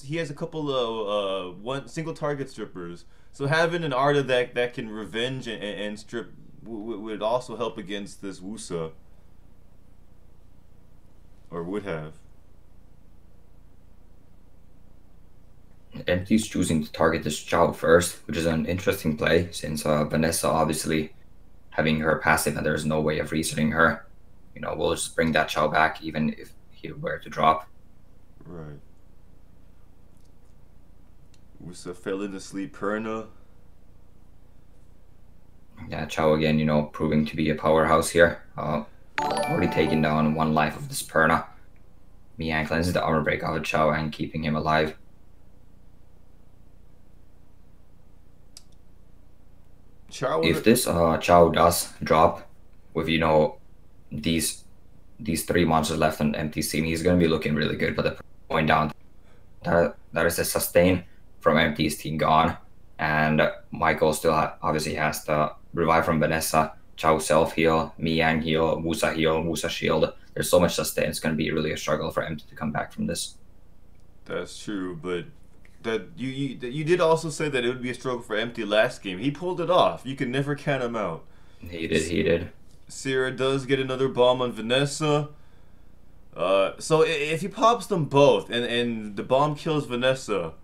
He has a couple of one single target strippers. So having an Arda that can revenge and strip would also help against this Wusa. Or would have. Empty's choosing to target this Chow first, which is an interesting play since Vanessa obviously having her passive and there's no way of resetting her. You know, we'll just bring that Chow back even if he were to drop. Right. Wusa fell into sleep, Perna. Yeah, Chow again, you know, proving to be a powerhouse here. Already taken down 1 life of this Perna. Miang cleanses the armor break out of Chow and keeping him alive. If this Chow does drop with, you know, these 3 monsters left on Empty's team, he's going to be looking really good. But the point down, that is a sustain from Empty's team gone. And Michael still obviously has the revive from Vanessa, Chow self heal, Miang heal, Wusa shield. There's so much sustain. It's going to be really a struggle for Empty to come back from this. That's true, but that you did also say that it would be a struggle for Empty last game. He pulled it off. You can never count him out. He did. Sierra does get another bomb on Vanessa. So if he pops them both and the bomb kills Vanessa,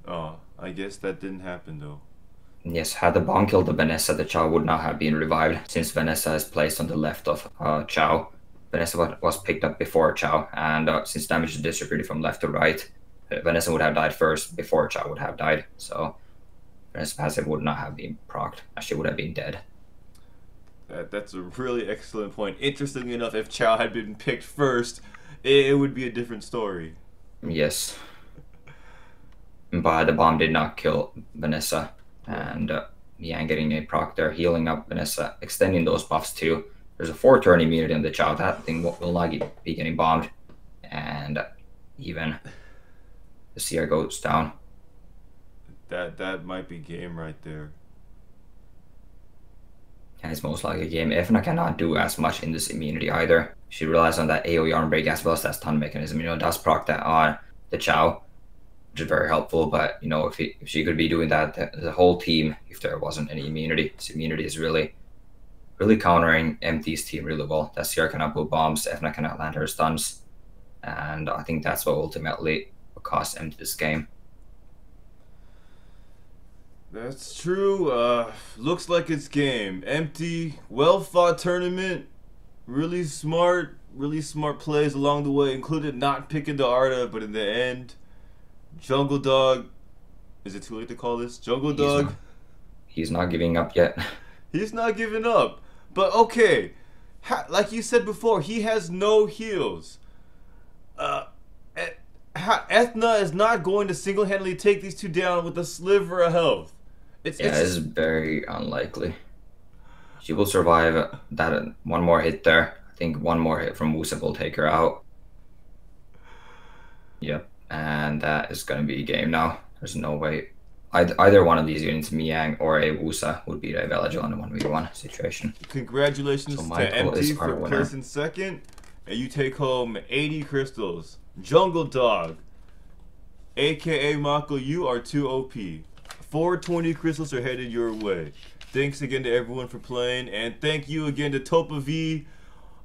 I guess that didn't happen though. Yes, had the bomb killed the Vanessa, the Chow would not have been revived since Vanessa is placed on the left of Chow. Vanessa was picked up before Chow, and since damage is distributed from left to right, Vanessa would have died first before Chow would have died. So Vanessa's passive would not have been procced, as she would have been dead. That's a really excellent point. Interestingly enough, if Chow had been picked first, it would be a different story. Yes. But the bomb did not kill Vanessa. And Yang getting a proc there, healing up Vanessa, extending those buffs too. There's a 4-turn immunity on the Chow. That thing will not be getting bombed. And even the Seer goes down. That might be game right there. And it's most likely a game. Efna cannot do as much in this immunity either. She relies on that AoE arm break as well as that stun mechanism. You know, does proc that on the Chow, which is very helpful. But you know, if she could be doing that, the whole team, if there wasn't any immunity, this immunity is really countering Empty's team really well. That Sierra cannot put bombs, Efna cannot land her stuns, and I think that's what ultimately will cost Empty this game. That's true. Looks like it's game. Empty, well-fought tournament. Really smart plays along the way, included not picking the Arda, but in the end, Jungle Dog. Is it too late to call this? Jungle Dog? He's not giving up yet. He's not giving up. But okay, like you said before, he has no heals. Ethna is not going to single-handedly take these two down with a sliver of health. It's very unlikely. She will survive that 1 more hit there. I think 1 more hit from Wusa will take her out. Yep, and that is going to be a game now. There's no way. Either one of these units, Miang or a Wusa, would beat a Velagel in a 1v1 situation. Congratulations to Empty for placing second. And you take home 80 crystals. Jungle Dog, aka Mako, you are too OP. 420 crystals are headed your way. Thanks again to everyone for playing, and thank you again to TopaV,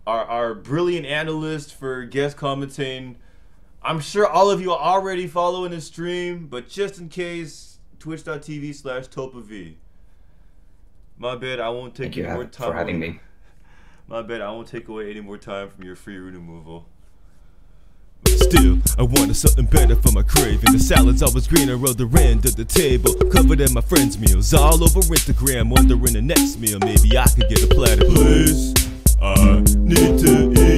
our brilliant analyst, for guest commentating. I'm sure all of you are already following the stream, but just in case, twitch.tv/TopaV. My bad, I won't take any more time. For having me. My bad, I won't take away any more time from your free rune removal. Still, I wanted something better for my craving. The salad's always greener other end of the table, covered in my friends' meals, all over Instagram, wondering the next meal. Maybe I could get a platter. Please, I need to eat.